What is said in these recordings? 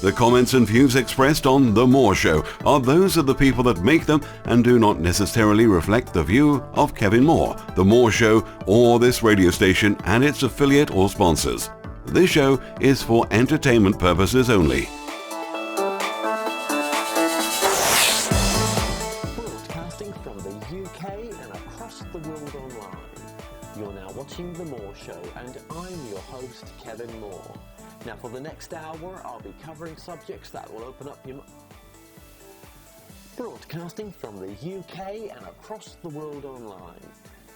The comments and views expressed on The More Show are those of the people that make them and do not necessarily reflect the view of Kevin Moore, The More Show, or this radio station and its affiliate or sponsors. This show is for entertainment purposes only. Broadcasting from the UK and across the world online. You're now watching The More Show, and I'm your host, Kevin Moore. Now, for the next hour, I'll be covering subjects that will open up your mind. Broadcasting from the UK and across the world online.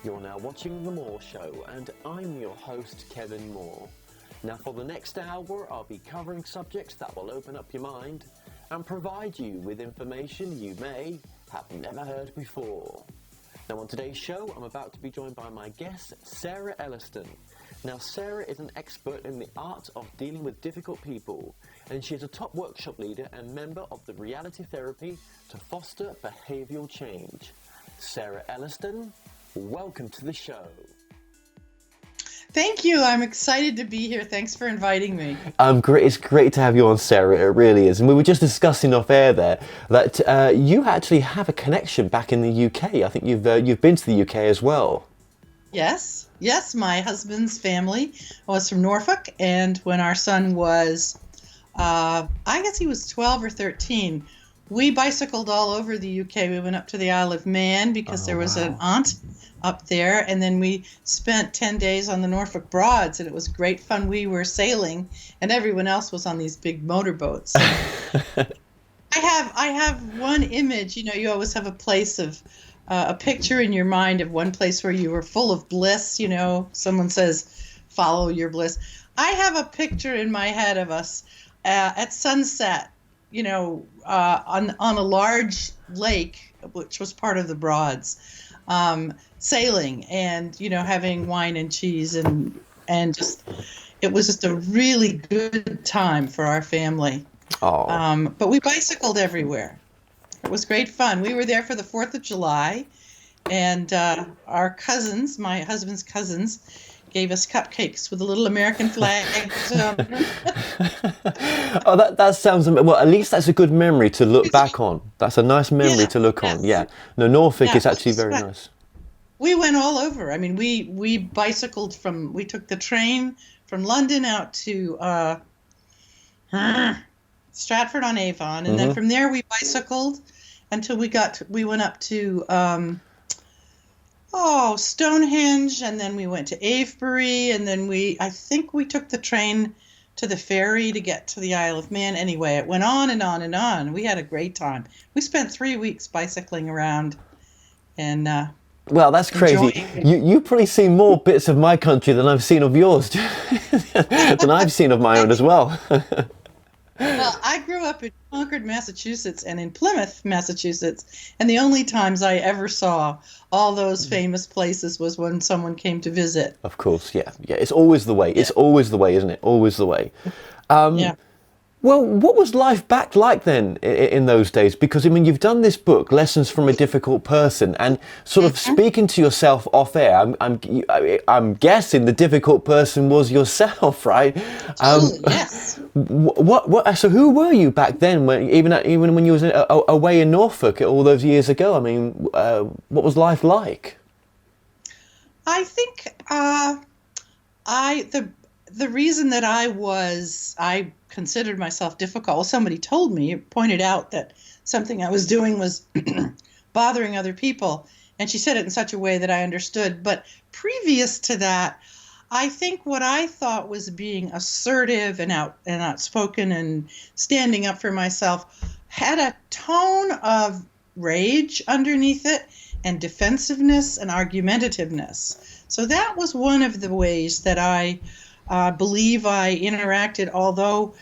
You're now watching The More Show, and I'm your host, Kevin Moore. Now, for the next hour, I'll be covering subjects that will open up your mind and provide you with information you may have never heard before. Now, on today's show, I'm about to be joined by my guest, Sarah Elliston. Now, Sarah is an expert in the art of dealing with difficult people, and she is a top workshop leader and member of the Reality Therapy to Foster Behavioral Change. Sarah Elliston, welcome to the show. Thank you. I'm excited to be here. Thanks for inviting me. It's great to have you on, Sarah. It really is. And we were just discussing off air there that you actually have a connection back in the UK. I think you've been to the UK as well. Yes. My husband's family was from Norfolk, and when our son was, I guess he was 12 or 13, we bicycled all over the UK. We went up to the Isle of Man because there was an aunt up there, and then we spent 10 days on the Norfolk Broads, and it was great fun. We were sailing, and everyone else was on these big motorboats. I have one image. You always have a place of a picture in your mind of one place where you were full of bliss. Someone says, follow your bliss. I have a picture in my head of us at sunset, on a large lake, which was part of the Broads, sailing and, having wine and cheese and just, it was just a really good time for our family. But we bicycled everywhere. It was great fun. We were there for the 4th of July, and our cousins, my husband's cousins, gave us cupcakes with a little American flag. That sounds, well, at least that's a good memory to look back on. That's a nice memory to look on. Yeah. No, Norfolk is actually very nice. We went all over. I mean, we bicycled we took the train from London out to Stratford-on-Avon, and then from there we bicycled until we went up to Stonehenge, and then we went to Avebury, and then I think we took the train to the ferry to get to the Isle of Man. Anyway, it went on and on and on. We had a great time. We spent 3 weeks bicycling around, and well, that's crazy. You've probably seen more bits of my country than I've seen of yours, than I've seen of my own as well. Well, I grew up in Concord, Massachusetts, and in Plymouth, Massachusetts, and the only times I ever saw all those famous places was when someone came to visit. Of course, yeah. It's always the way. It's always the way, isn't it? Always the way. Yeah. Well, what was life back like then in those days? Because, I mean, you've done this book, Lessons from a Difficult Person, and sort of speaking to yourself off air, I'm guessing the difficult person was yourself, right? Yes. So who were you back then, even when you was away in Norfolk all those years ago? I mean, what was life like? I think the reason that I considered myself difficult, well, somebody told me, pointed out that something I was doing was bothering other people, and she said it in such a way that I understood. But previous to that, I think what I thought was being assertive and outspoken and standing up for myself had a tone of rage underneath it, and defensiveness and argumentativeness. So that was one of the ways that I believe I interacted, although,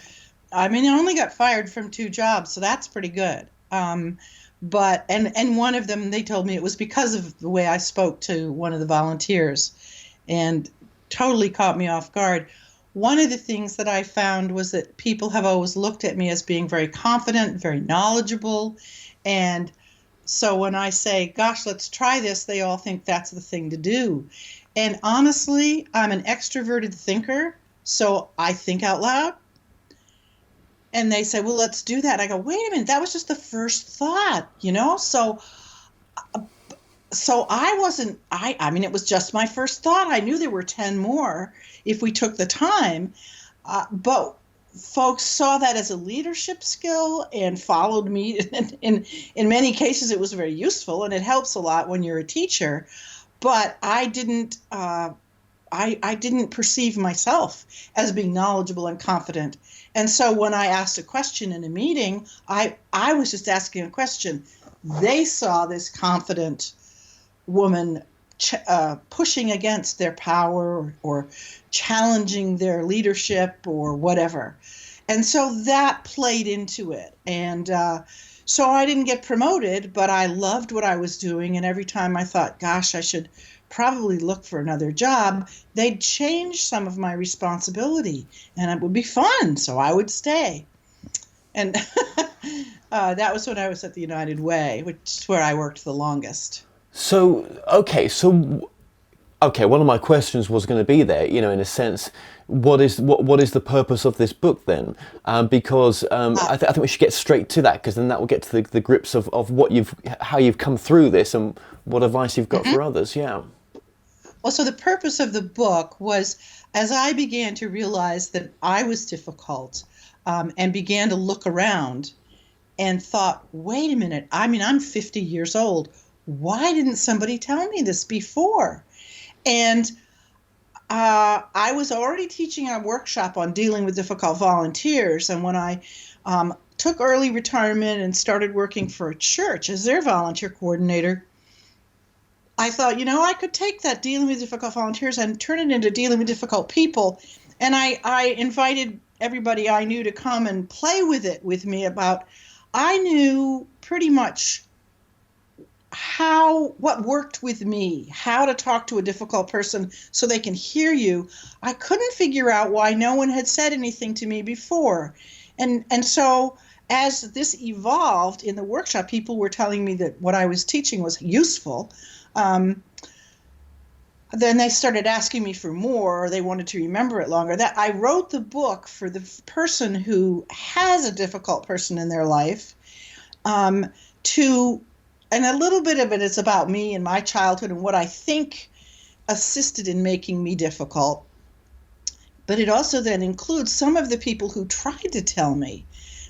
I mean, I only got fired from 2 jobs, so that's pretty good. But one of them, they told me it was because of the way I spoke to one of the volunteers, and totally caught me off guard. One of the things that I found was that people have always looked at me as being very confident, very knowledgeable, and so when I say, gosh, let's try this, they all think that's the thing to do. And honestly, I'm an extroverted thinker, so I think out loud. And they say, well, let's do that. I go, wait a minute, that was just the first thought, you know? So I mean, it was just my first thought. I knew there were 10 more if we took the time. But folks saw that as a leadership skill and followed me. In many cases, it was very useful, and it helps a lot when you're a teacher. But I didn't perceive myself as being knowledgeable and confident. And so when I asked a question in a meeting, I was just asking a question. They saw this confident woman pushing against their power or challenging their leadership or whatever. And so that played into it. And so I didn't get promoted, but I loved what I was doing. And every time I thought, gosh, I should probably look for another job, they'd change some of my responsibility and it would be fun. So I would stay. And that was when I was at the United Way, which is where I worked the longest. Okay, one of my questions was going to be there, in a sense, what is the purpose of this book then? Because I think we should get straight to that, because then that will get to the grips of how you've come through this and what advice you've got for others. Yeah. Well, so the purpose of the book was, as I began to realize that I was difficult, and began to look around and thought, wait a minute, I mean, I'm 50 years old. Why didn't somebody tell me this before? And I was already teaching a workshop on dealing with difficult volunteers. And when I took early retirement and started working for a church as their volunteer coordinator, I thought, I could take that dealing with difficult volunteers and turn it into dealing with difficult people. And I invited everybody I knew to come and play with it with me I knew pretty much what worked with me, how to talk to a difficult person so they can hear you. I couldn't figure out why no one had said anything to me before. And so as this evolved in the workshop, people were telling me that what I was teaching was useful. Then they started asking me for more, or they wanted to remember it longer. That I wrote the book for the person who has a difficult person in their life, and a little bit of it is about me and my childhood and what I think assisted in making me difficult. But it also then includes some of the people who tried to tell me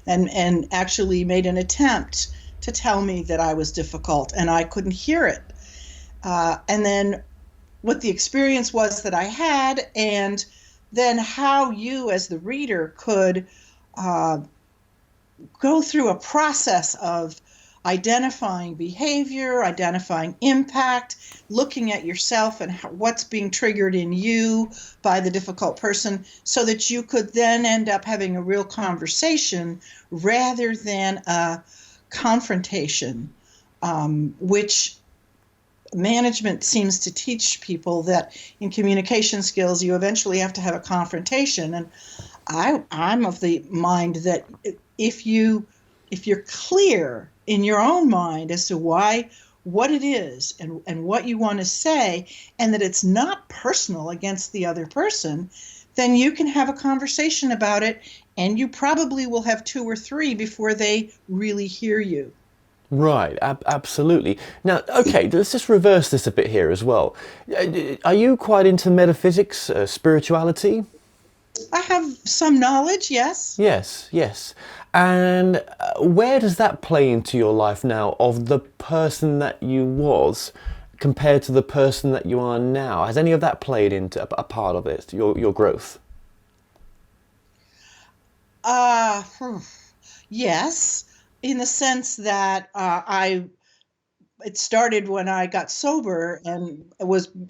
and actually made an attempt to tell me that I was difficult and I couldn't hear it. And then what the experience was that I had, and then how you as the reader could go through a process of identifying behavior, identifying impact, looking at yourself and what's being triggered in you by the difficult person, so that you could then end up having a real conversation rather than a confrontation, which management seems to teach people that in communication skills you eventually have to have a confrontation. And I'm of the mind that if you're clear in your own mind as to what it is and what you want to say, and that it's not personal against the other person, then you can have a conversation about it, and you probably will have 2 or 3 before they really hear you. Right, absolutely. Now, okay, let's just reverse this a bit here as well. Are you quite into metaphysics, spirituality? I have some knowledge, yes. Yes. And where does that play into your life now, of the person that you was compared to the person that you are now? Has any of that played into a part of it, your growth? Yes, in the sense that it started when I got sober and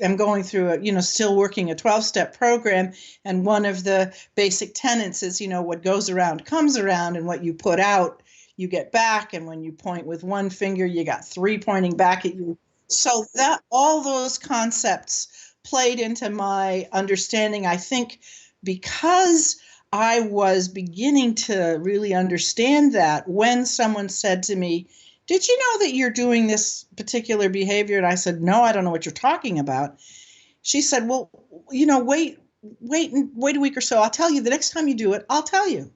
I'm going through still working a 12-step program. And one of the basic tenets is, what goes around comes around, and what you put out, you get back. And when you point with one finger, you got 3 pointing back at you. So that all those concepts played into my understanding, I think, because I was beginning to really understand that when someone said to me, "Did you know that you're doing this particular behavior?" And I said, "No, I don't know what you're talking about." She said, "Well, wait a week or so. I'll tell you. The next time you do it, I'll tell you."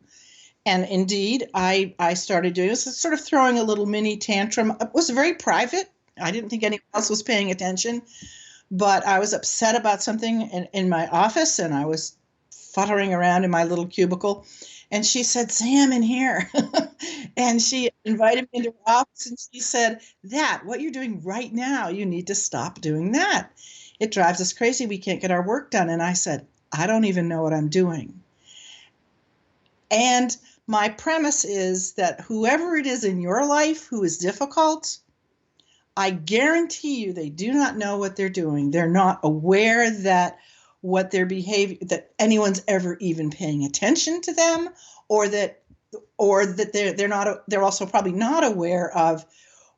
And indeed, I started doing this, sort of throwing a little mini tantrum. It was very private. I didn't think anyone else was paying attention, but I was upset about something in my office, and I was futtering around in my little cubicle. And she said, Sam, in here. And she invited me into her office, and she said, what you're doing right now, you need to stop doing that. It drives us crazy. We can't get our work done. And I said, I don't even know what I'm doing. And my premise is that whoever it is in your life who is difficult, I guarantee you they do not know what they're doing. They're not aware that what their behavior, that anyone's ever even paying attention to them, or that they're also probably not aware of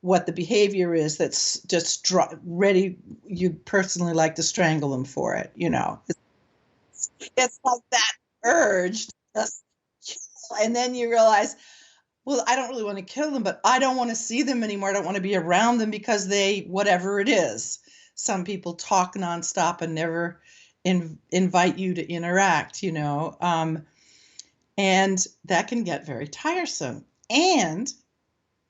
what the behavior is that's just ready. You personally like to strangle them for it, It's like that urge, and then you realize, well, I don't really want to kill them, but I don't want to see them anymore. I don't want to be around them because whatever it is. Some people talk nonstop and never invite you to interact, and that can get very tiresome. And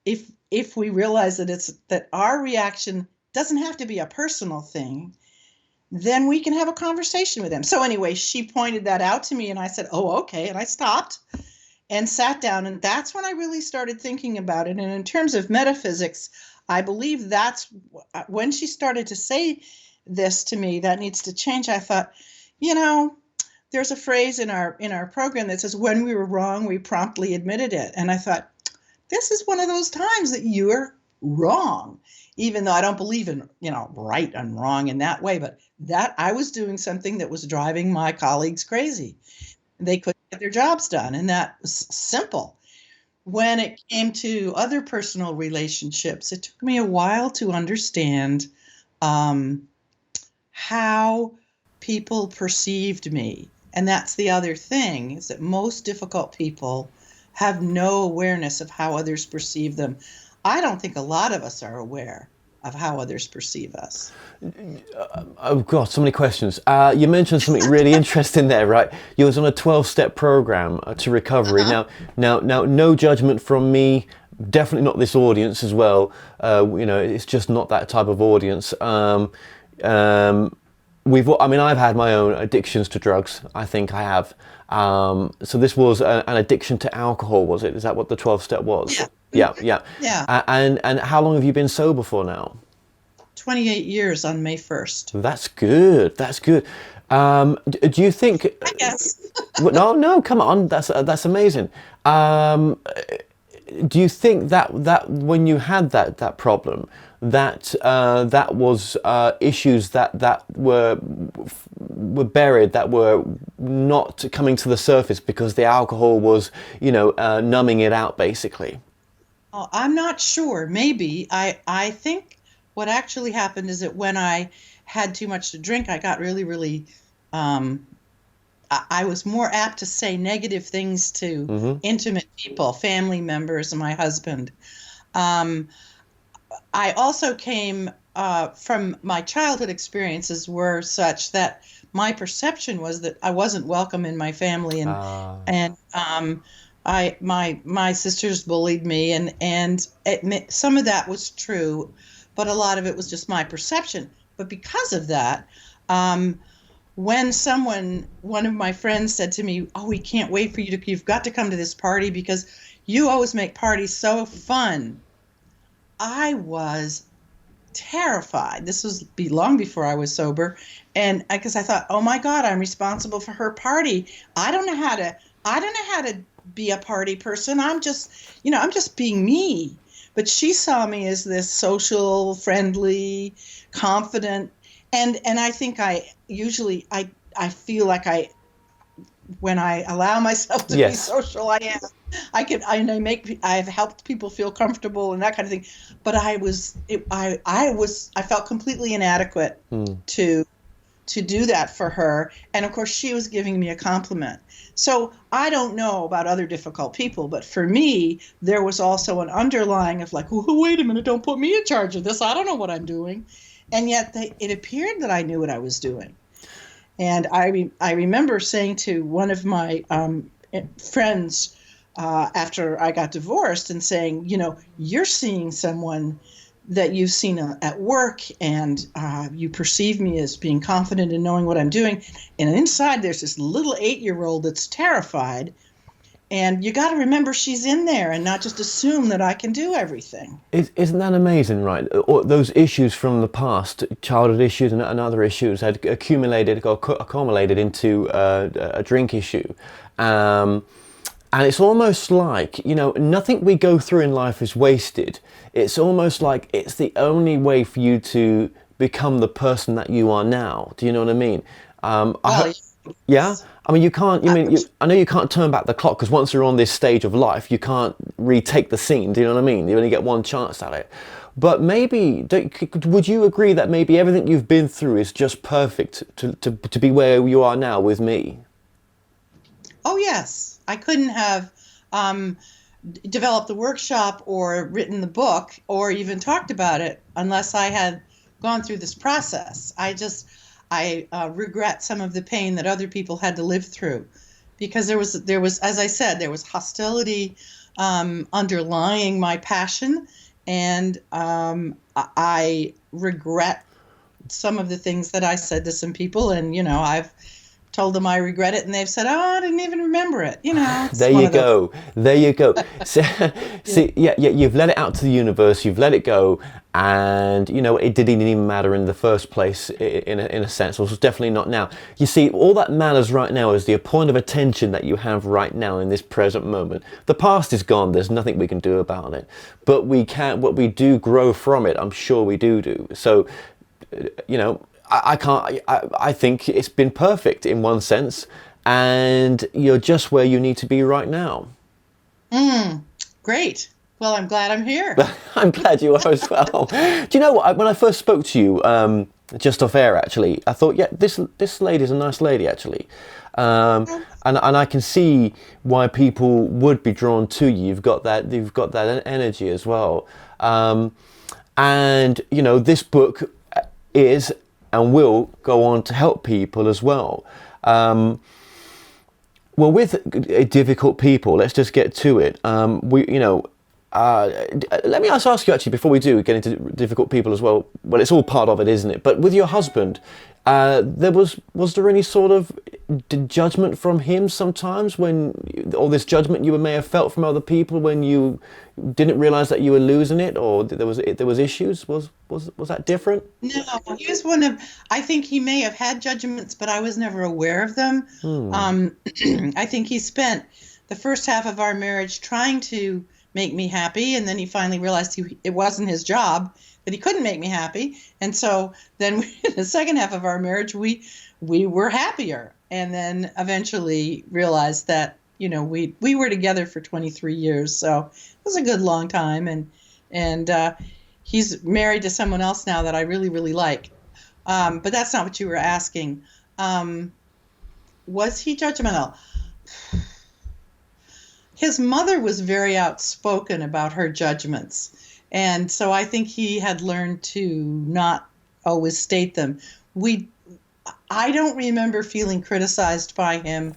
if we realize that our reaction doesn't have to be a personal thing, then we can have a conversation with them. So anyway, she pointed that out to me, and I said, oh, okay. And I stopped and sat down, and that's when I really started thinking about it. And in terms of metaphysics, I believe that's when she started to say this to me, that needs to change. I thought, there's a phrase in our program that says, when we were wrong, we promptly admitted it. And I thought, this is one of those times that you're wrong, even though I don't believe in, right and wrong in that way, but that I was doing something that was driving my colleagues crazy. They couldn't get their jobs done, and that was simple. When it came to other personal relationships, it took me a while to understand how people perceived me. And that's the other thing, is that most difficult people have no awareness of how others perceive them. I don't think a lot of us are aware of how others perceive us. Oh God, so many questions. You mentioned something really interesting there, right? You was on a 12-step program to recovery. Now, no judgment from me. Definitely not this audience as well. It's just not that type of audience. I've had my own addictions to drugs. I think I have. So this was an addiction to alcohol, was it? Is that what the 12-step was? Yeah. Yeah. And how long have you been sober for now? 28 years on May 1st. That's good. Do you think? I guess. No, come on. That's amazing. Do you think that when you had that problem, that was issues that were buried, that were not coming to the surface because the alcohol was, numbing it out, basically? Oh, I'm not sure. Maybe. I think what actually happened is that when I had too much to drink, I got really, really, I was more apt to say negative things to intimate people, family members, and my husband. I also came from my childhood experiences were such that my perception was that I wasn't welcome in my family, and my sisters bullied me, and some of that was true, but a lot of it was just my perception. But because of that, when one of my friends said to me, "Oh, we can't wait for you've got to come to this party because you always make parties so fun," I was terrified. This was long before I was sober, and because I thought, "Oh my God, I'm responsible for her party. I don't know how to be a party person. I'm just being me." But she saw me as this social, friendly, confident, and I think I feel like when I allow myself to be social, I am. I've helped people feel comfortable and that kind of thing. But I felt completely inadequate to do that for her. And of course, she was giving me a compliment. So I don't know about other difficult people, but for me, there was also an underlying of like, well, wait a minute, don't put me in charge of this. I don't know what I'm doing. And yet it appeared that I knew what I was doing. And I remember saying to one of my friends, after I got divorced and saying, you're seeing someone that you've seen at work, and you perceive me as being confident in knowing what I'm doing. And inside there's this little 8-year-old that's terrified. And you got to remember she's in there and not just assume that I can do everything. Isn't that amazing, right? Those issues from the past, childhood issues and other issues, had accumulated into a drink issue. And it's almost like, nothing we go through in life is wasted. It's almost like it's the only way for you to become the person that you are now. Do you know what I mean? Yeah? I mean, you can't, I know you can't turn back the clock, because once you're on this stage of life, you can't retake the scene. Do you know what I mean? You only get one chance at it. But maybe, would you agree that maybe everything you've been through is just perfect to be where you are now with me? Oh, yes. I couldn't have developed the workshop or written the book or even talked about it unless I had gone through this process. I regret some of the pain that other people had to live through, because there was, as I said, there was hostility underlying my passion, and I regret some of the things that I said to some people, and I've told them I regret it, and they've said, "Oh, I didn't even remember it." There you go. See, you've let it out to the universe. You've let it go, and it didn't even matter in the first place. In a sense, well, it's definitely not now. You see, all that matters right now is the point of attention that you have right now in this present moment. The past is gone. There's nothing we can do about it, but what we do grow from it. I'm sure we do. So, I think it's been perfect in one sense, and you're just where you need to be right now. Great. Well, I'm glad I'm here. I'm glad you are as well. Do you know what? When I first spoke to you, just off air, actually, I thought, yeah, this lady's a nice lady, actually. And I can see why people would be drawn to you. You've got that energy as well. And this book is and will go on to help people as well. Well, with difficult people, let's just get to it. Let me ask you actually, before we do get into difficult people as well. Well, it's all part of it, isn't it? But with your husband, was there any sort of judgment from him sometimes, or this judgment you may have felt from other people when you didn't realize that you were losing it, or there was issues? Was that different? No, he was I think he may have had judgments, but I was never aware of them. I think he spent the first half of our marriage trying to make me happy, and then he finally realized it wasn't his job, that he couldn't make me happy, and so then in the second half of our marriage we were happier, and then eventually realized that we were together for 23 years, so it was a good long time, and he's married to someone else now that I really, really like, but that's not what you were asking. Was he judgmental? His mother was very outspoken about her judgments, and so I think he had learned to not always state them. I don't remember feeling criticized by him,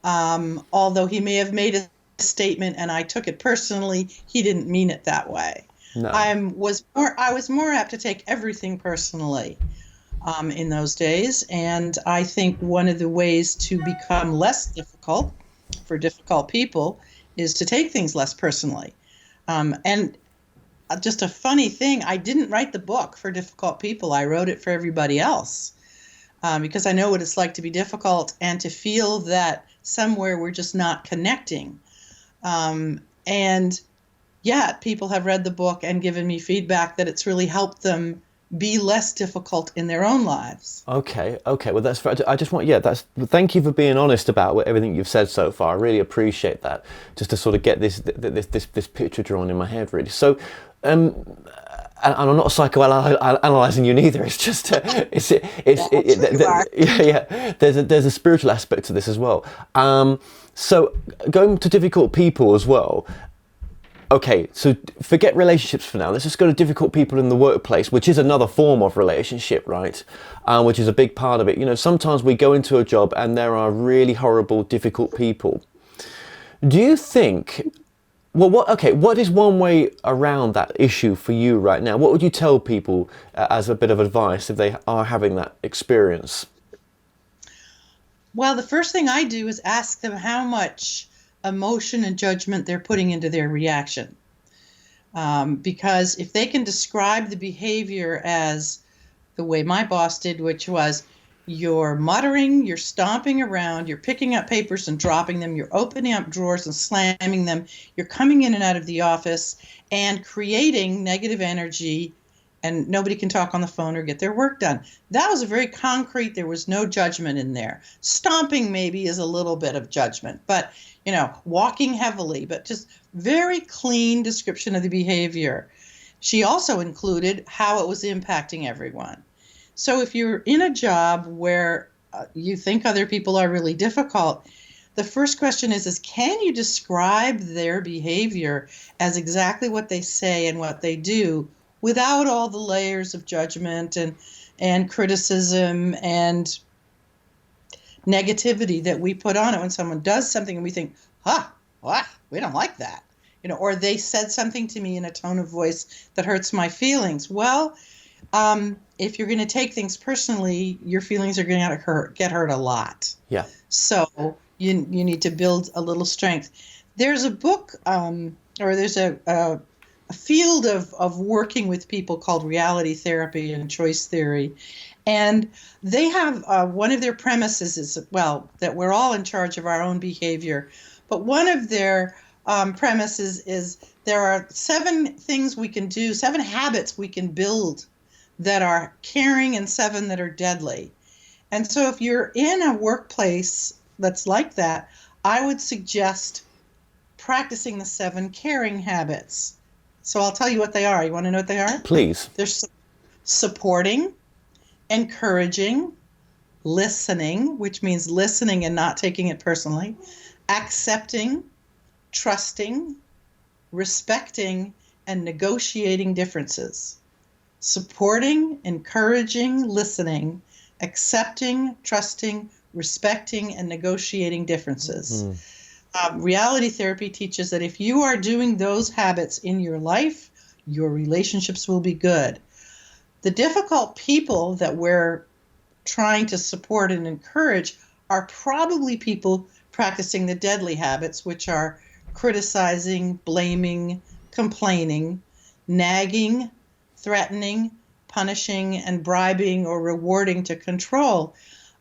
although he may have made a statement and I took it personally. He didn't mean it that way. No. I was more apt to take everything personally in those days, and I think one of the ways to become less difficult for difficult people is to take things less personally. And just a funny thing, I didn't write the book for difficult people. I wrote it for everybody else, because I know what it's like to be difficult and to feel that somewhere we're just not connecting. And yet people have read the book and given me feedback that it's really helped them be less difficult in their own lives. Okay. Well, that's. I just want. Thank you for being honest about everything you've said so far. I really appreciate that. Just to sort of get this picture drawn in my head, really. So, and I'm not psychoanalyzing you neither. It's just There's a spiritual aspect to this as well. So going to difficult people as well. Okay, so forget relationships for now. Let's just go to difficult people in the workplace, which is another form of relationship, right? Which is a big part of it. Sometimes we go into a job and there are really horrible, difficult people. Do you think, well, what is one way around that issue for you right now? What would you tell people as a bit of advice if they are having that experience? Well, the first thing I do is ask them how much emotion and judgment they're putting into their reaction. Because if they can describe the behavior as the way my boss did, which was you're muttering, you're stomping around, you're picking up papers and dropping them, you're opening up drawers and slamming them, you're coming in and out of the office and creating negative energy, and nobody can talk on the phone or get their work done. That was a very concrete, there was no judgment in there. Stomping maybe is a little bit of judgment, but walking heavily, but just very clean description of the behavior. She also included how it was impacting everyone. So if you're in a job where you think other people are really difficult, the first question is can you describe their behavior as exactly what they say and what they do without all the layers of judgment and criticism and negativity that we put on it when someone does something and we think, we don't like that. Or they said something to me in a tone of voice that hurts my feelings. Well, if you're going to take things personally, your feelings are going to get hurt a lot. Yeah. So you need to build a little strength. There's a book, or there's a field of working with people called reality therapy and choice theory. And they have one of their premises is, that we're all in charge of our own behavior. But one of their premises is there are 7 things we can do, 7 habits we can build that are caring and 7 that are deadly. And so if you're in a workplace that's like that, I would suggest practicing the 7 caring habits. So I'll tell you what they are. You want to know what they are? Please. They're supporting, encouraging, listening, which means listening and not taking it personally, accepting, trusting, respecting, and negotiating differences. Supporting, encouraging, listening, accepting, trusting, respecting, and negotiating differences. Reality therapy teaches that if you are doing those habits in your life, your relationships will be good. The difficult people that we're trying to support and encourage are probably people practicing the deadly habits, which are criticizing, blaming, complaining, nagging, threatening, punishing, and bribing or rewarding to control.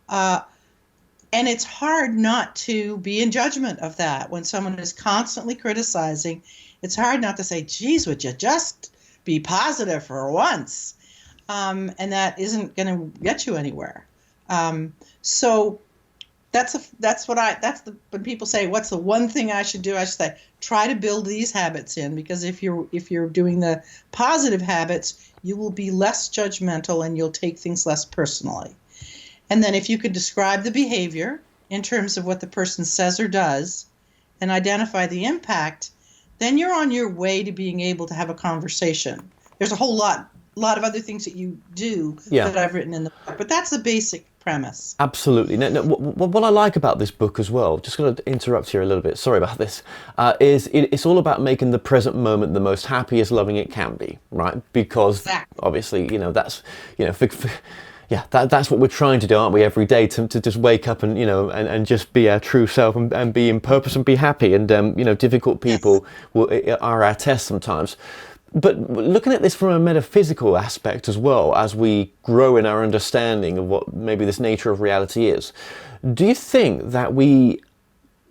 And it's hard not to be in judgment of that. When someone is constantly criticizing, it's hard not to say, geez, would you just be positive for once? And that isn't going to get you anywhere. So when people say, what's the one thing I should do? I should say, try to build these habits in, because if you're doing the positive habits, you will be less judgmental and you'll take things less personally. And then if you could describe the behavior in terms of what the person says or does and identify the impact, then you're on your way to being able to have a conversation. There's a whole lot of other things that you do that I've written in the book, but that's the basic premise. Absolutely. No, what I like about this book as well, just going to interrupt here a little bit, sorry about this, is it's all about making the present moment the most happiest, loving it can be, right? Because obviously, that's, that's what we're trying to do, aren't we, every day, to just wake up and, and just be our true self and be in purpose and be happy. And, difficult people are our test sometimes. But looking at this from a metaphysical aspect as well, as we grow in our understanding of what maybe this nature of reality is, do you think that we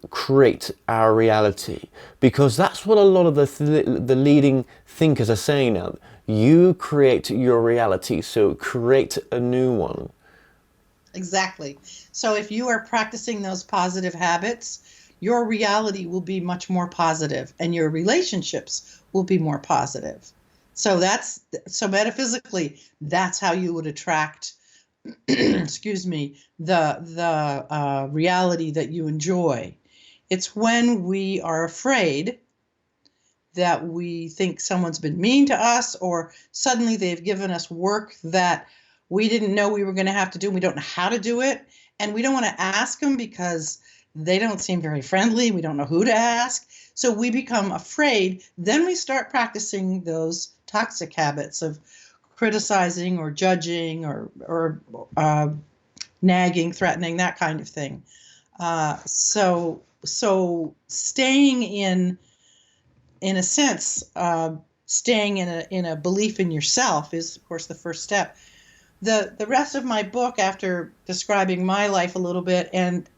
create our reality? Because that's what a lot of the leading thinkers are saying now. You create your reality, so create a new one. Exactly. So if you are practicing those positive habits, your reality will be much more positive and your relationships will be more positive. So metaphysically, that's how you would attract, the reality that you enjoy. It's when we are afraid that we think someone's been mean to us, or suddenly they've given us work that we didn't know we were going to have to do. We don't know how to do it, and we don't want to ask them because They don't seem very friendly. We don't know who to ask. So we become afraid. Then we start practicing those toxic habits of criticizing or judging or nagging, threatening, that kind of thing. So staying in a sense, staying in a belief in yourself is, of course, the first step. The rest of my book, after describing my life a little bit and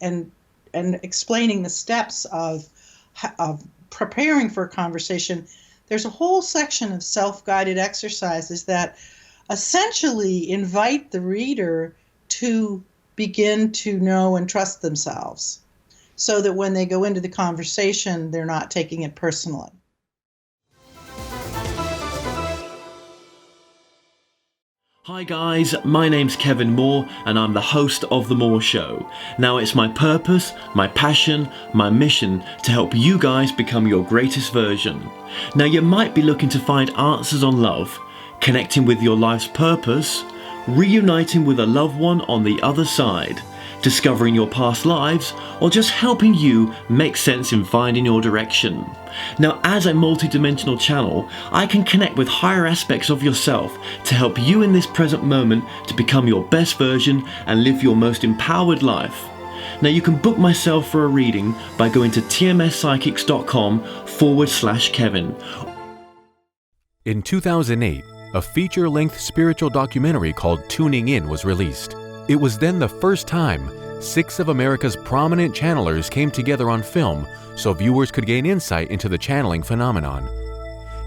explaining the steps of preparing for a conversation, there's a whole section of self-guided exercises that essentially invite the reader to begin to know and trust themselves, so that when they go into the conversation, they're not taking it personally. Hi guys, my name's Kevin Moore and I'm the host of The Moore Show. Now it's my purpose, my passion, my mission to help you guys become your greatest version. Now you might be looking to find answers on love, connecting with your life's purpose, reuniting with a loved one on the other side, discovering your past lives, or just helping you make sense in finding your direction. Now, as a multi-dimensional channel, I can connect with higher aspects of yourself to help you in this present moment to become your best version and live your most empowered life. Now, you can book myself for a reading by going to tmspsychics.com/Kevin. In 2008, a feature-length spiritual documentary called Tuning In was released. It was then the first time 6 of America's prominent channelers came together on film so viewers could gain insight into the channeling phenomenon.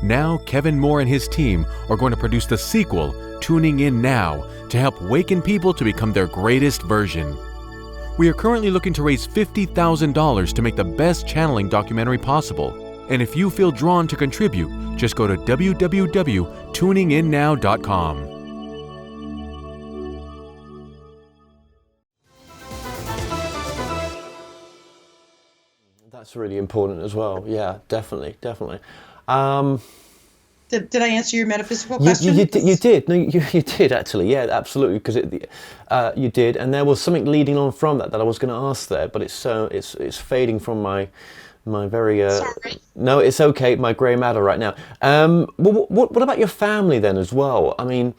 Now, Kevin Moore and his team are going to produce the sequel, Tuning In Now, to help waken people to become their greatest version. We are currently looking to raise $50,000 to make the best channeling documentary possible. And if you feel drawn to contribute, just go to www.tuninginnow.com. That's really important as well. Yeah, definitely. Did I answer your metaphysical question? You did. No, you did actually. Yeah, absolutely. Because you did, and there was something leading on from that I was going to ask there, but it's fading from my very. Sorry. No, it's okay. My grey matter right now. What about your family then as well? I mean,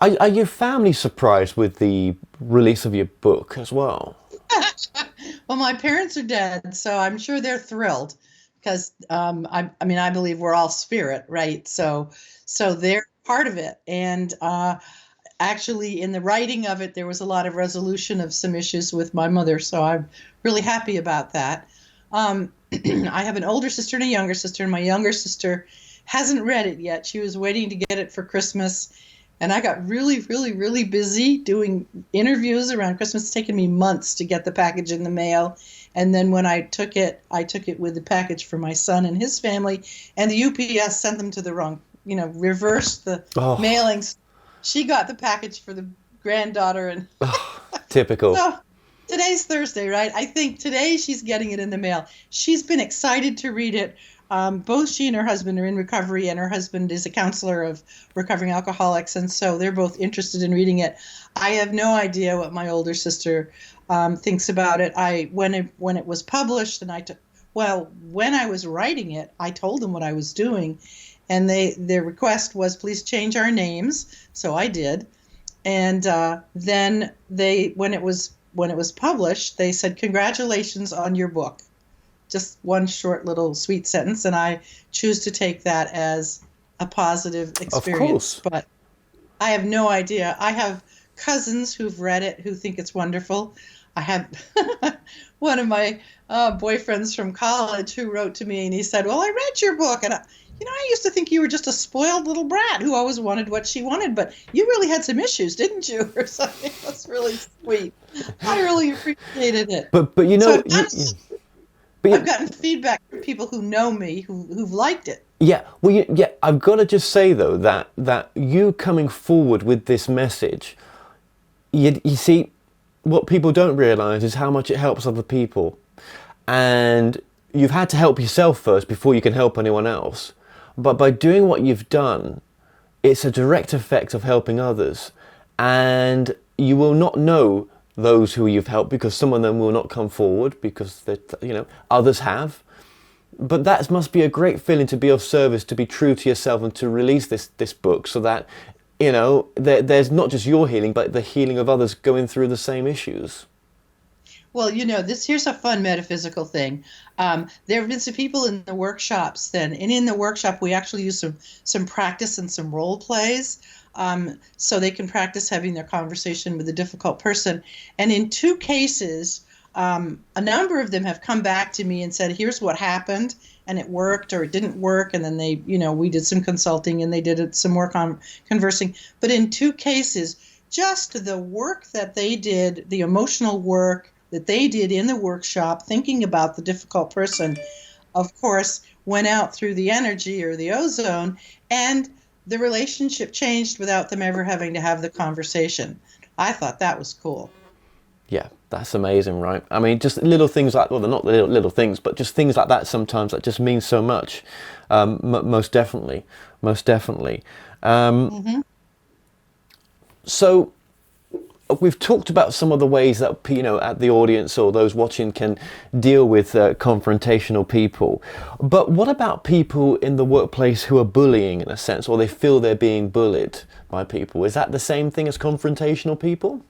are your family surprised with the release of your book as well? Well, my parents are dead, so I'm sure they're thrilled, because I believe we're all spirit, right? So they're part of it. And actually, in the writing of it, there was a lot of resolution of some issues with my mother, so I'm really happy about that. I have an older sister and a younger sister, and my younger sister hasn't read it yet. She was waiting to get it for Christmas. And I got really, really, really busy doing interviews around Christmas. It's taken me months to get the package in the mail. And then when I took it with the package for my son and his family. And the UPS sent them to the wrong, reversed the mailings. She got the package for the granddaughter. And typical. So today's Thursday, right? I think today she's getting it in the mail. She's been excited to read it. Both she and her husband are in recovery, and her husband is a counselor of recovering alcoholics, and so they're both interested in reading it. I have no idea what my older sister thinks about it. When it was published, and when I was writing it, I told them what I was doing, and their request was, please change our names, so I did. And then when it was published, they said, congratulations on your book. Just one short little sweet sentence, and I choose to take that as a positive experience. Of course. But I have no idea. I have cousins who've read it who think it's wonderful. I have one of my boyfriends from college who wrote to me, and he said, well, I read your book, and I used to think you were just a spoiled little brat who always wanted what she wanted, but you really had some issues, didn't you? Or something. It was really sweet. I really appreciated it. But I've gotten feedback from people who know me who've liked it. Yeah, well, I've got to just say though that you coming forward with this message, you see, what people don't realise is how much it helps other people, and you've had to help yourself first before you can help anyone else. But by doing what you've done, it's a direct effect of helping others, and you will not know those who you've helped, because some of them will not come forward because others have. But that must be a great feeling, to be of service, to be true to yourself, and to release this book, so that there's not just your healing, but the healing of others going through the same issues. Well, here's a fun metaphysical thing. There have been some people in the workshops then, and in the workshop we actually use some practice and some role plays, so they can practice having their conversation with a difficult person. And in 2 cases, a number of them have come back to me and said, here's what happened, and it worked or it didn't work, and then they, we did some consulting and they did some work on conversing. But in 2 cases, just the work that they did, the emotional work that they did in the workshop, thinking about the difficult person, of course, went out through the energy or the ozone, and the relationship changed without them ever having to have the conversation. I thought that was cool. Yeah, that's amazing, right? I mean, just little things like, well, they're not little things, but just things like that sometimes that just mean so much. Most definitely. So we've talked about some of the ways that, at the audience or those watching can deal with confrontational people. But what about people in the workplace who are bullying, in a sense, or they feel they're being bullied by people? Is that the same thing as confrontational people?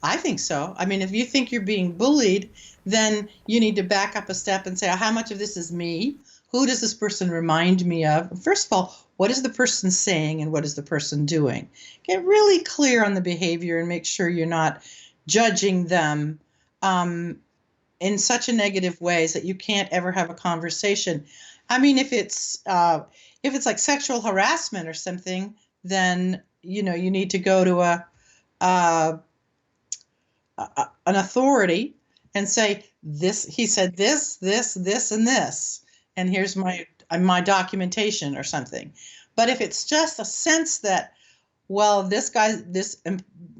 I think so. I mean, if you think you're being bullied, then you need to back up a step and say, how much of this is me? Who does this person remind me of? First of all, what is the person saying and what is the person doing? Get really clear on the behavior and make sure you're not judging them in such a negative ways that you can't ever have a conversation. I mean, if it's like sexual harassment or something, then you need to go to an authority and say, this, he said this, and this, and here's my documentation or something. But if it's just a sense that, well, this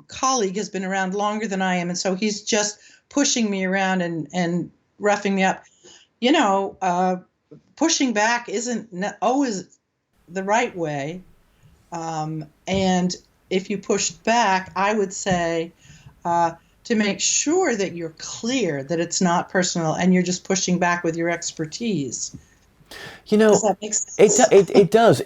colleague has been around longer than I am, and so he's just pushing me around and roughing me up, pushing back isn't always the right way. And if you pushed back, I would say, to make sure that you're clear that it's not personal and you're just pushing back with your expertise. Does that make sense? It does.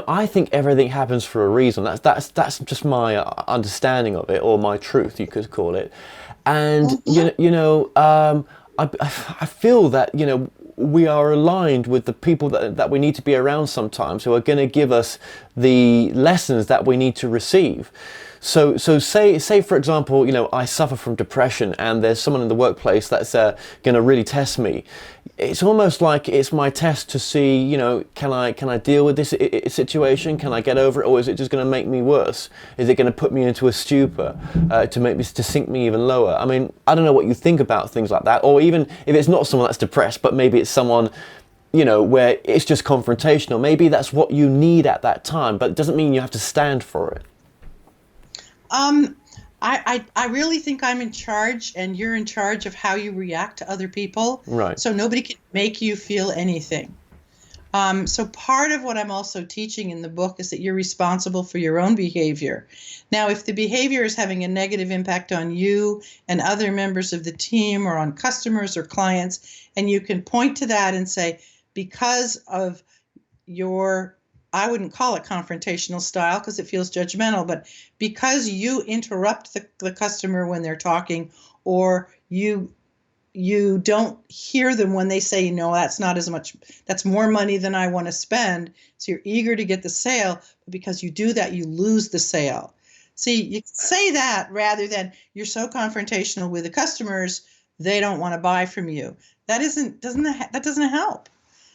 I think everything happens for a reason. That's just my understanding of it, or my truth, you could call it. And I feel that we are aligned with the people that we need to be around sometimes, who are going to give us the lessons that we need to receive. So say for example, I suffer from depression, and there's someone in the workplace that's going to really test me. It's almost like it's my test to see, can I deal with this situation? Can I get over it, or is it just going to make me worse? Is it going to put me into a stupor to sink me even lower? I mean, I don't know what you think about things like that, or even if it's not someone that's depressed, but maybe it's someone, where it's just confrontational. Maybe that's what you need at that time, but it doesn't mean you have to stand for it. I really think I'm in charge, and you're in charge of how you react to other people. Right. So nobody can make you feel anything. So part of what I'm also teaching in the book is that you're responsible for your own behavior. Now, if the behavior is having a negative impact on you and other members of the team, or on customers or clients, and you can point to that and say, because of your, I wouldn't call it confrontational style because it feels judgmental, but because you interrupt the customer when they're talking, or you don't hear them when they say, no, that's not as much, that's more money than I want to spend. So you're eager to get the sale, but because you do that, you lose the sale. See, you can say that rather than you're so confrontational with the customers, they don't want to buy from you. That doesn't help.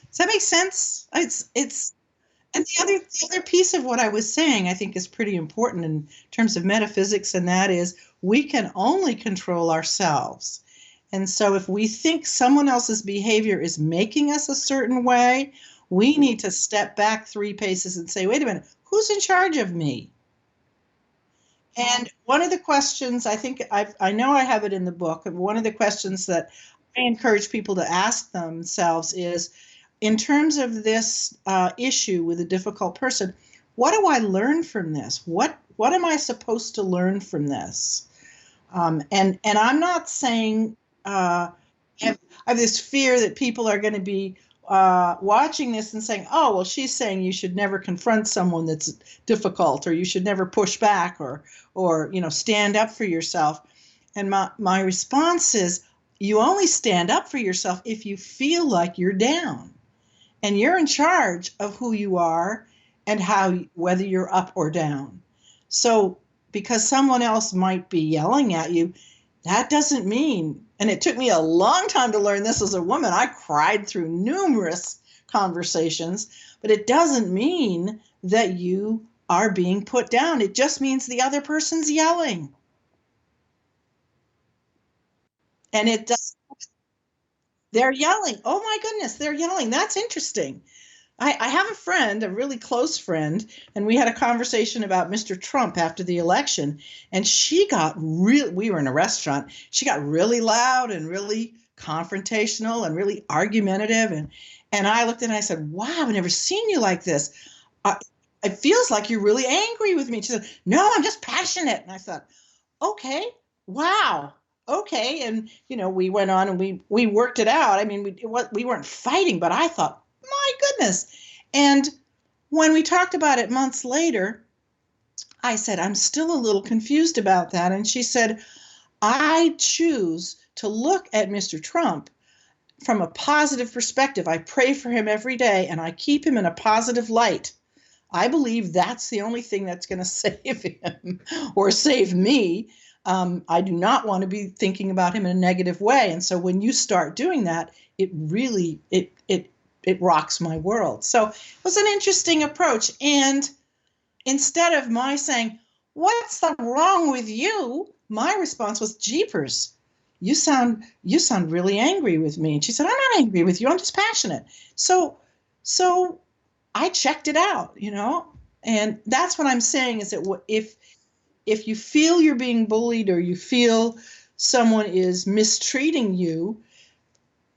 Does that make sense? And the other piece of what I was saying, I think, is pretty important in terms of metaphysics, and that is we can only control ourselves. And so if we think someone else's behavior is making us a certain way, we need to step back 3 paces and say, wait a minute, who's in charge of me? And one of the questions, I think I know I have it in the book, and one of the questions that I encourage people to ask themselves is, in terms of this issue with a difficult person, what do I learn from this? What am I supposed to learn from this? And I'm not saying I have this fear that people are going to be watching this and saying, oh, well, she's saying you should never confront someone that's difficult, or you should never push back, or stand up for yourself. And my response is, you only stand up for yourself if you feel like you're down. And you're in charge of who you are and whether you're up or down. So because someone else might be yelling at you, that doesn't mean, and it took me a long time to learn this as a woman. I cried through numerous conversations, but it doesn't mean that you are being put down. It just means the other person's yelling. And it does. They're yelling. Oh my goodness, they're yelling. That's interesting. I have a friend, a really close friend, and we had a conversation about Mr. Trump after the election, and we were in a restaurant, she got really loud and really confrontational and really argumentative, and I looked at her and I said, wow, I've never seen you like this. It feels like you're really angry with me. She said, no, I'm just passionate. And I thought, okay, wow. Okay. And, we went on and we worked it out. I mean, we weren't fighting, but I thought, my goodness. And when we talked about it months later, I said, I'm still a little confused about that. And she said, I choose to look at Mr. Trump from a positive perspective. I pray for him every day and I keep him in a positive light. I believe that's the only thing that's going to save him or save me. I do not want to be thinking about him in a negative way. And so when you start doing that, it really, it rocks my world. So it was an interesting approach. And instead of my saying, what's wrong with you? My response was, jeepers, you sound really angry with me. And she said, I'm not angry with you. I'm just passionate. So I checked it out, and that's what I'm saying is that if you feel you're being bullied or you feel someone is mistreating you,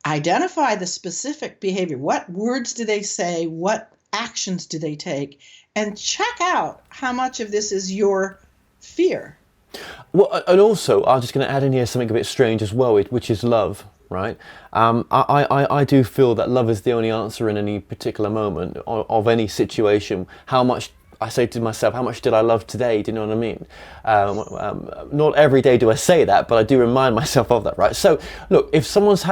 identify the specific behavior. What words do they say? What actions do they take? And check out how much of this is your fear. Well, and also, I'm just going to add in here something a bit strange as well, which is love, right? I do feel that love is the only answer in any particular moment of any situation. How much, I say to myself, how much did I love today? Do you know what I mean? Not every day do I say that, but I do remind myself of that, right? So, look, if someone's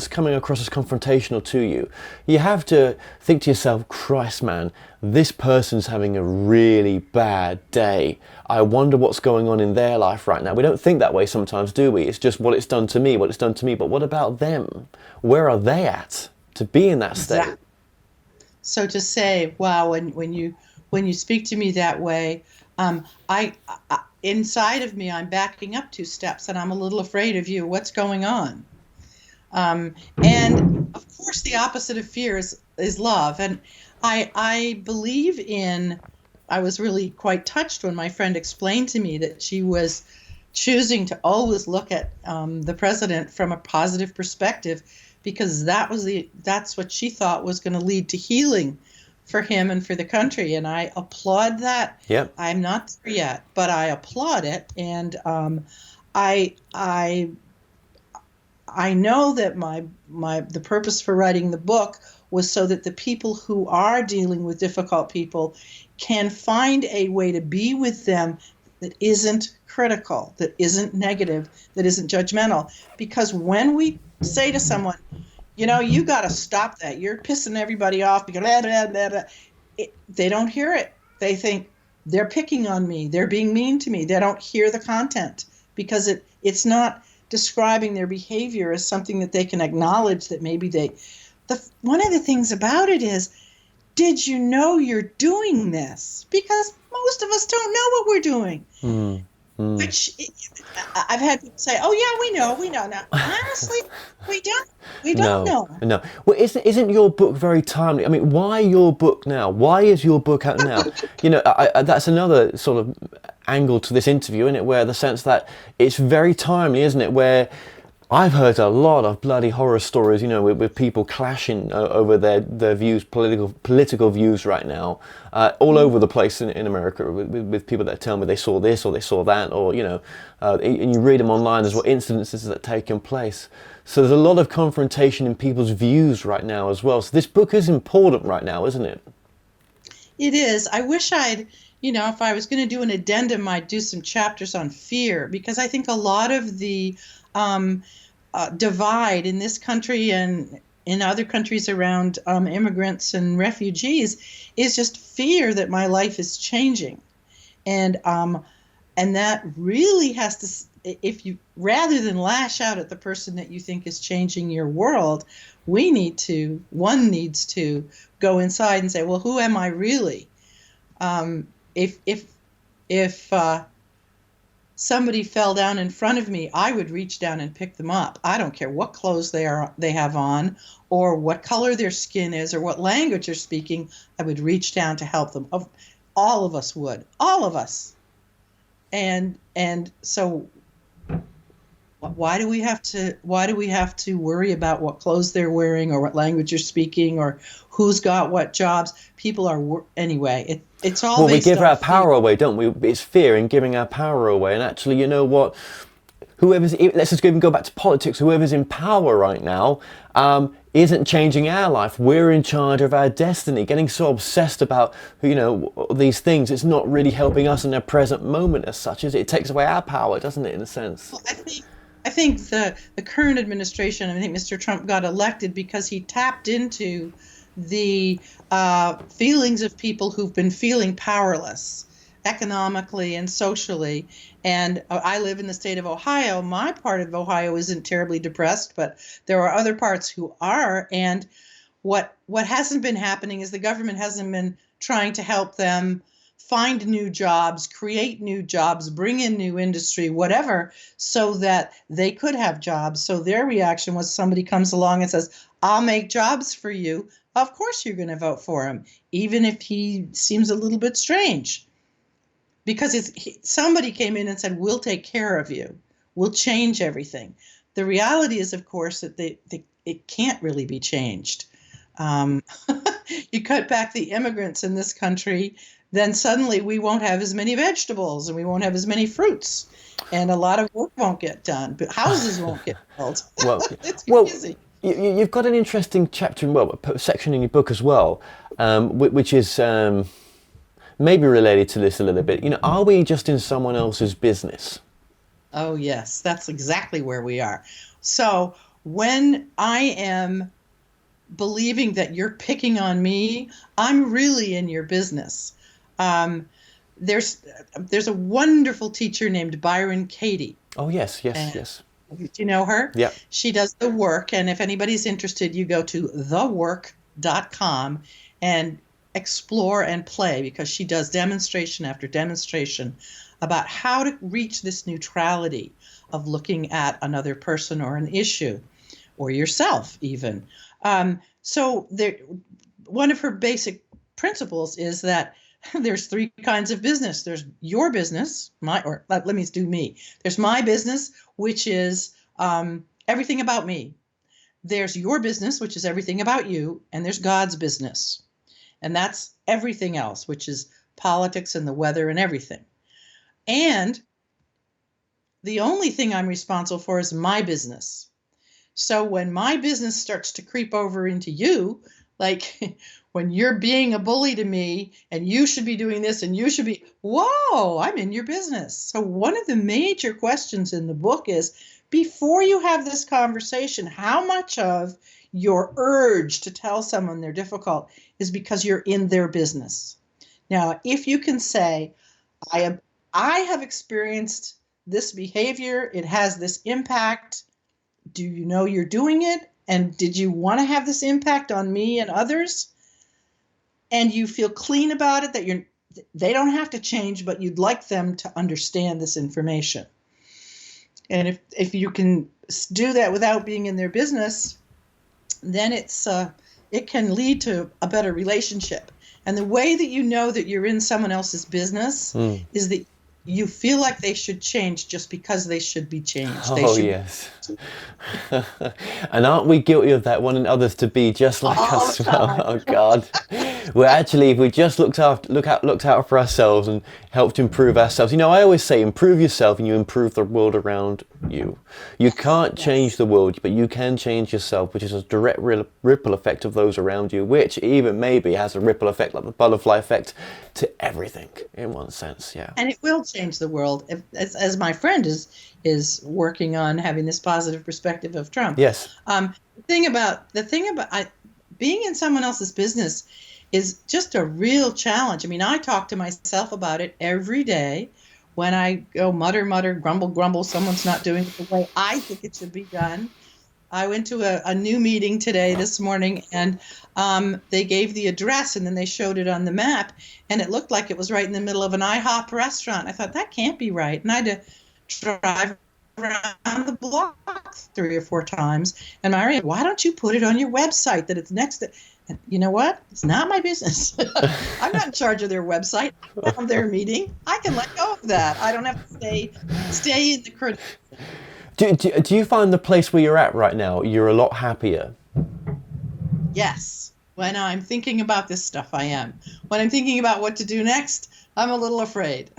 coming across as confrontational to you, you have to think to yourself, Christ, man, this person's having a really bad day. I wonder what's going on in their life right now. We don't think that way sometimes, do we? It's just what it's done to me, But what about them? Where are they at to be in that state? Exactly. So to say, wow, when you speak to me that way, I inside of me, I'm backing up 2 steps and I'm a little afraid of you. What's going on? And of course, the opposite of fear is love. And I believe I was really quite touched when my friend explained to me that she was choosing to always look at the president from a positive perspective, because that's what she thought was going to lead to healing for him and for the country. And I applaud that. Yep. I'm not there yet, but I applaud it. And I know that the purpose for writing the book was so that the people who are dealing with difficult people can find a way to be with them that isn't critical, that isn't negative, that isn't judgmental. Because when we say to someone, you got to stop that, you're pissing everybody off, because blah, blah, blah, blah, they don't hear it. They think they're picking on me, they're being mean to me. They don't hear the content because it's not describing their behavior as something that they can acknowledge that maybe one of the things about it is, did you know you're doing this? Because most of us don't know what we're doing. Which I've had people say, oh yeah, we know. Now, honestly, we don't know. No. Well, isn't your book very timely? I mean, why your book now? Why is your book out now? That's another sort of angle to this interview, isn't it? Where the sense that it's very timely, isn't it? Where I've heard a lot of bloody horror stories, you know, with people clashing over their views, political views right now, all over the place in America, with people that tell me they saw this or they saw that, or, you know, and you read them online as well, incidences that are taking place. So there's a lot of confrontation in people's views right now as well. So this book is important right now, isn't it? It is. I wish I'd, you know, if I was going to do an addendum, I'd do some chapters on fear, because I think a lot of the divide in this country and in other countries around immigrants and refugees is just fear that my life is changing, and that really has to, if you, rather than lash out at the person that you think is changing your world, one needs to go inside and say, well, who am I really? If somebody fell down in front of me, I would reach down and pick them up. I don't care what clothes they have on, or what color their skin is, or what language they're speaking. I would reach down to help them. All of us would. All of us. And so why do we have to worry about what clothes they're wearing, or what language you're speaking, or who's got what jobs? People are anyway. It's all. Well, we give our fear. power away, don't we? It's fear in giving our power away. And actually, you know what? Let's just even go back to politics. Whoever's in power right now isn't changing our life. We're in charge of our destiny. Getting so obsessed about, you know, these things, it's not really helping us in the present moment as such, is it? It takes away our power, doesn't it, in a sense? Well, I think the current administration, I think Mr. Trump got elected because he tapped into the feelings of people who've been feeling powerless economically and socially. And I live in the state of Ohio. My part of Ohio isn't terribly depressed, but there are other parts who are. And what hasn't been happening is the government hasn't been trying to help them find new jobs, create new jobs, bring in new industry, whatever, so that they could have jobs. So their reaction was, somebody comes along and says, I'll make jobs for you. Of course you're going to vote for him, even if he seems a little bit strange. Because somebody came in and said, we'll take care of you. We'll change everything. The reality is, of course, that it can't really be changed. You cut back the immigrants in this country, then suddenly we won't have as many vegetables and we won't have as many fruits. And a lot of work won't get done, but houses won't get built. It's crazy. You've got an interesting chapter, section in your book as well, which is maybe related to this a little bit. You know, are we just in someone else's business? Oh, yes, that's exactly where we are. So when I am believing that you're picking on me, I'm really in your business. There's a wonderful teacher named Byron Katie. Oh, yes. Do you know her? Yeah. She does the work, and if anybody's interested, you go to thework.com and explore and play, because she does demonstration after demonstration about how to reach this neutrality of looking at another person or an issue, or yourself even. So one of her basic principles is that there's three kinds of business. There's your business, let me do me. There's my business, which is everything about me. There's your business, which is everything about you, and there's God's business. And that's everything else, which is politics and the weather and everything. And the only thing I'm responsible for is my business. So when my business starts to creep over into you, like when you're being a bully to me and you should be doing this and you should be, whoa, I'm in your business. So one of the major questions in the book is, before you have this conversation, how much of your urge to tell someone they're difficult is because you're in their business? Now, if you can say, I have experienced this behavior, it has this impact. Do you know you're doing it? And did you want to have this impact on me and others? And you feel clean about it, that they don't have to change, but you'd like them to understand this information. And if you can do that without being in their business, then it can lead to a better relationship. And the way that you know that you're in someone else's business is that you feel like they should change just because they should be changed. They Oh, should. yes. And aren't we guilty of that, wanting others to be just like All us? the time. Oh God. Well, actually, if we just looked out for ourselves and helped improve ourselves. You know, I always say, improve yourself and you improve the world around you. You can't change the world, but you can change yourself, which is a direct ripple effect of those around you, which even maybe has a ripple effect, like the butterfly effect, to everything in one sense. Yeah. And it will change the world, as my friend is working on having this positive perspective of Trump. Yes. The thing about being in someone else's business is just a real challenge. I mean, I talk to myself about it every day when I go mutter, mutter, grumble, grumble. Someone's not doing it the way I think it should be done. I went to a new meeting this morning, and they gave the address, and then they showed it on the map, and it looked like it was right in the middle of an IHOP restaurant. I thought, that can't be right. And I had to drive around the block 3 or 4 times. And Maria, why don't you put it on your website that it's next to? And you know what? It's not my business. I'm not in charge of their website. I'm not on their meeting. I can let go of that. I don't have to stay in the criticism. Do you find the place where you're at right now, you're a lot happier? Yes. When I'm thinking about this stuff, I am. When I'm thinking about what to do next, I'm a little afraid.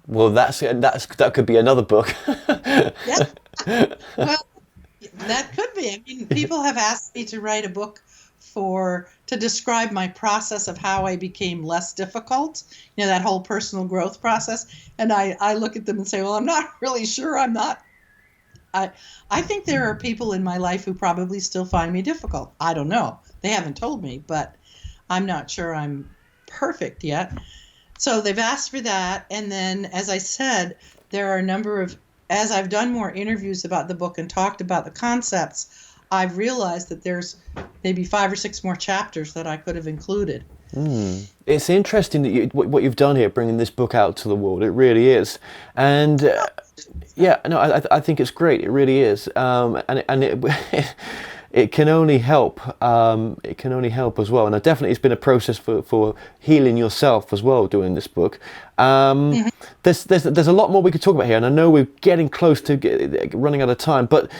Well, that could be another book. Yeah. Well, that could be. I mean, people have asked me to write a book to describe my process of how I became less difficult, you know, that whole personal growth process. And I look at them and say, well, I'm not really sure. I think there are people in my life who probably still find me difficult. I don't know. They haven't told me, but I'm not sure I'm perfect yet. So they've asked for that. And then, as I said, there are a number of, as I've done more interviews about the book and talked about the concepts, I've realized that there's maybe 5 or 6 more chapters that I could have included. It's interesting that what you've done here, bringing this book out to the world. It really is. And I think it's great. It really is. It can only help. It can only help as well. And definitely, it's been a process for healing yourself as well doing this book. There's a lot more we could talk about here, and I know we're getting close to running out of time. But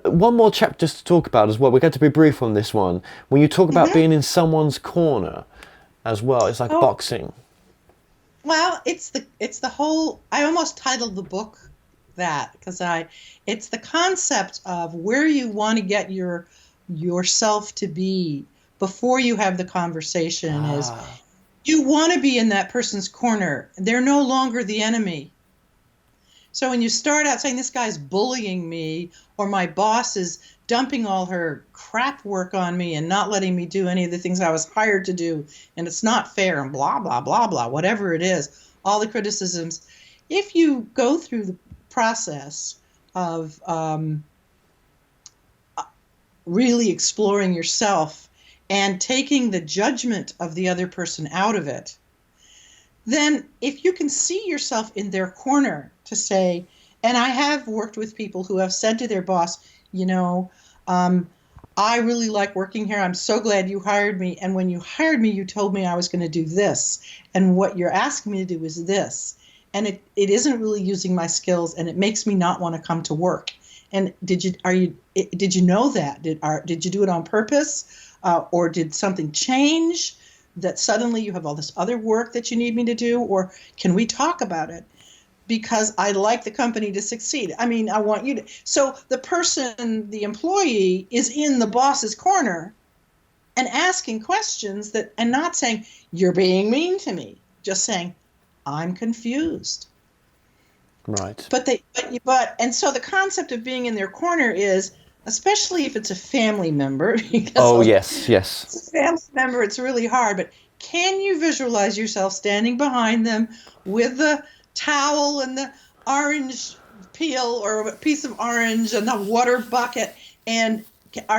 one more chapter just to talk about as well. We're going to be brief on this one. When you talk about being in someone's corner as well, it's like boxing. Well, it's the whole. I almost titled the book that because it's the concept of where you want to get yourself to be before you have the conversation. Is you want to be in that person's corner. They're no longer the enemy. So when you start out saying this guy's bullying me, or my boss is dumping all her crap work on me and not letting me do any of the things I was hired to do, and it's not fair, and blah, blah, blah, blah, whatever it is, all the criticisms, if you go through the process of really exploring yourself and taking the judgment of the other person out of it, then if you can see yourself in their corner to say, and I have worked with people who have said to their boss, you know, I really like working here. I'm so glad you hired me. And when you hired me, you told me I was going to do this. And what you're asking me to do is this. And it isn't really using my skills, and it makes me not want to come to work. And did you know that? Did you do it on purpose, or did something change that suddenly you have all this other work that you need me to do? Or can we talk about it? Because I'd like the company to succeed. I mean, I want you to. So the person, the employee, is in the boss's corner and asking questions and not saying, you're being mean to me, just saying, I'm confused. Right. And so the concept of being in their corner is, especially if it's a family member. Yes. It's a family member, it's really hard. But can you visualize yourself standing behind them with the towel and the orange peel or a piece of orange and the water bucket? And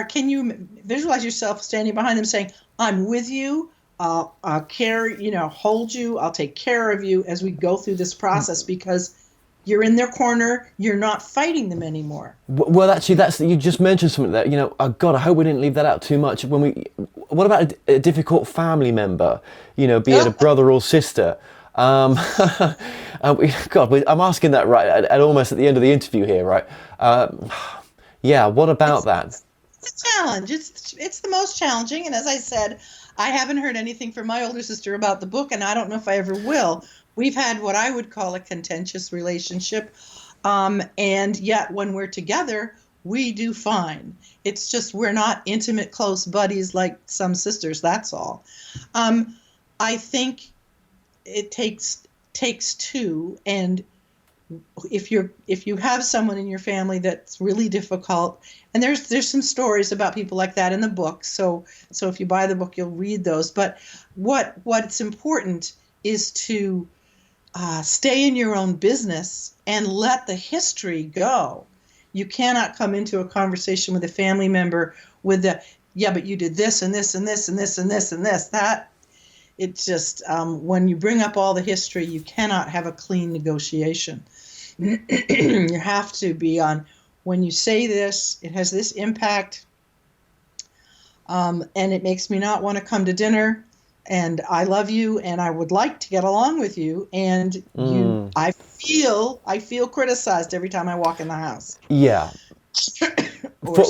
can you visualize yourself standing behind them saying, I'm with you. I'll hold you. I'll take care of you as we go through this process, because you're in their corner. You're not fighting them anymore. Well, actually, you just mentioned something there. You know, God, I hope we didn't leave that out too much. What about a difficult family member? You know, be it a brother or sister. I'm asking that right at almost at the end of the interview here, right? Yeah, what about that? It's a challenge. It's the most challenging. And as I said, I haven't heard anything from my older sister about the book, and I don't know if I ever will. We've had what I would call a contentious relationship, and yet when we're together, we do fine. It's just we're not intimate, close buddies like some sisters. That's all. I think it takes two, and if you have someone in your family that's really difficult, and there's some stories about people like that in the book, so if you buy the book you'll read those, but what's important is to stay in your own business and let the history go. You cannot come into a conversation with a family member with but you did this and this and this and this and this and this. That it's just when you bring up all the history, you cannot have a clean negotiation. You have to be on, when you say this, it has this impact, and it makes me not want to come to dinner, and I love you, and I would like to get along with you, and I feel criticized every time I walk in the house. Yeah. or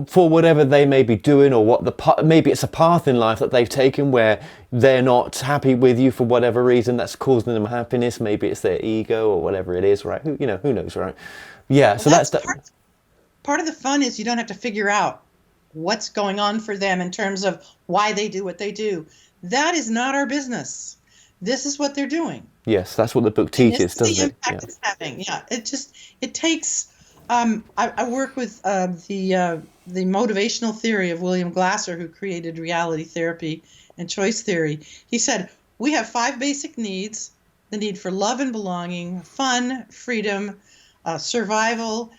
for whatever they may be doing, or what maybe it's a path in life that they've taken where they're not happy with you for whatever reason that's causing them happiness. Maybe it's their ego or whatever it is, right? Who knows, right? Yeah. So that's part of the fun is you don't have to figure out what's going on for them in terms of why they do what they do. That is not our business. This is what they're doing. Yes, that's what the book teaches, doesn't it? The impact it's having. Yeah, it takes. I work with the motivational theory of William Glasser, who created reality therapy and choice theory. He said, we have 5 basic needs: the need for love and belonging, fun, freedom, survival,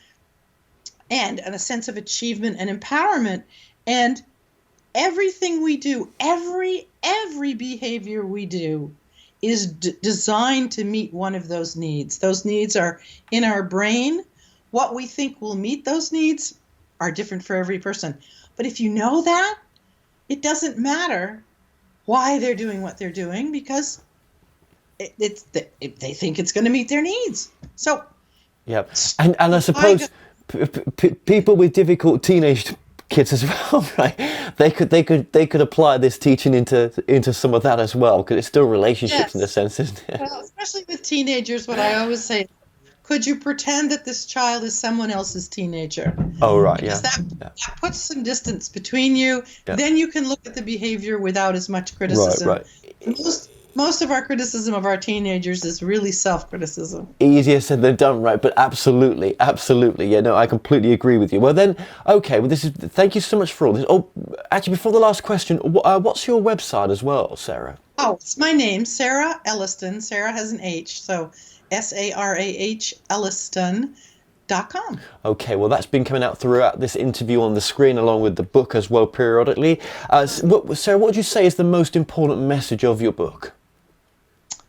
and a sense of achievement and empowerment. And everything we do, every behavior we do is designed to meet one of those needs. Those needs are in our brain. What we think will meet those needs are different for every person. But if you know that, it doesn't matter why they're doing what they're doing, because they think it's going to meet their needs. So, yeah, and I suppose people with difficult teenage kids as well, right? They could apply this teaching into some of that as well, because it's still relationships. Yes. In a sense, isn't it? Well, especially with teenagers, what I always say, could you pretend that this child is someone else's teenager? Oh, right, because that puts some distance between you. Yeah. Then you can look at the behavior without as much criticism. Right. Most of our criticism of our teenagers is really self-criticism. Easier said than done, right? But absolutely. Yeah, no, I completely agree with you. Well then, okay, well thank you so much for all this. Oh, actually, before the last question, what's your website as well, Sarah? Oh, it's my name, Sarah Elliston. Sarah has an H, so SARAH Elliston.com. Okay, well that's been coming out throughout this interview on the screen, along with the book as well periodically. Sarah, what would you say is the most important message of your book?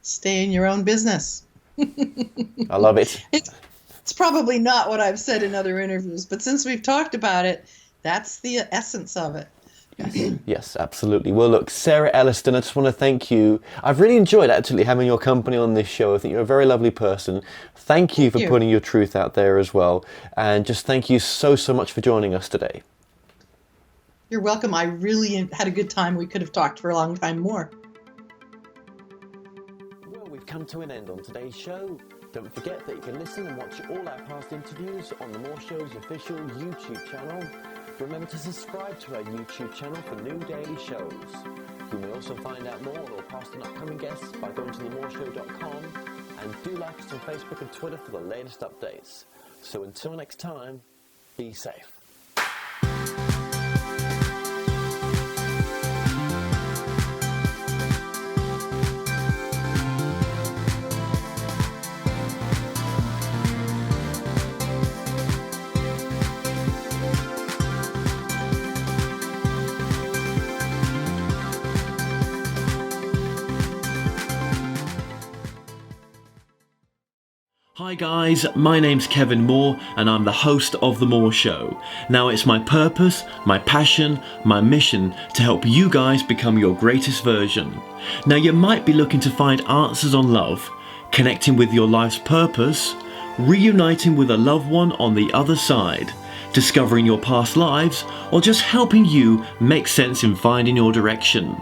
Stay in your own business. I love it. It's probably not what I've said in other interviews, but since we've talked about it, that's the essence of it. Yes, absolutely. Well, look, Sarah Elliston, I just want to thank you. I've really enjoyed actually having your company on this show. I think you're a very lovely person. Thank you for putting your truth out there as well. And just thank you so much for joining us today. You're welcome. I really had a good time. We could have talked for a long time more. Well, we've come to an end on today's show. Don't forget that you can listen and watch all our past interviews on the More Show's official YouTube channel. Remember to subscribe to our YouTube channel for new daily shows. You may also find out more or past and upcoming guests by going to themoreshow.com, and do like us on Facebook and Twitter for the latest updates. So until next time, be safe. Hi guys, my name's Kevin Moore and I'm the host of The Moore Show. Now it's my purpose, my passion, my mission to help you guys become your greatest version. Now you might be looking to find answers on love, connecting with your life's purpose, reuniting with a loved one on the other side, discovering your past lives, or just helping you make sense in finding your direction.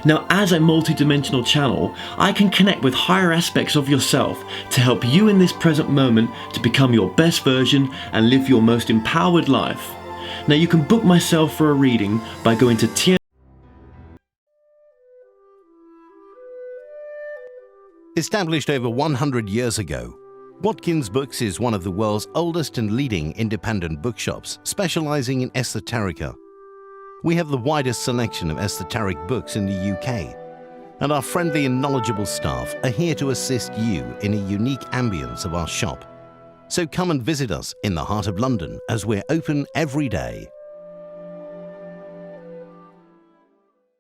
Now, as a multi-dimensional channel, I can connect with higher aspects of yourself to help you in this present moment to become your best version and live your most empowered life. Now, you can book myself for a reading by going to Established over 100 years ago, Watkins Books is one of the world's oldest and leading independent bookshops specializing in esoterica. We have the widest selection of esoteric books in the UK, and our friendly and knowledgeable staff are here to assist you in a unique ambience of our shop. So come and visit us in the heart of London as we're open every day.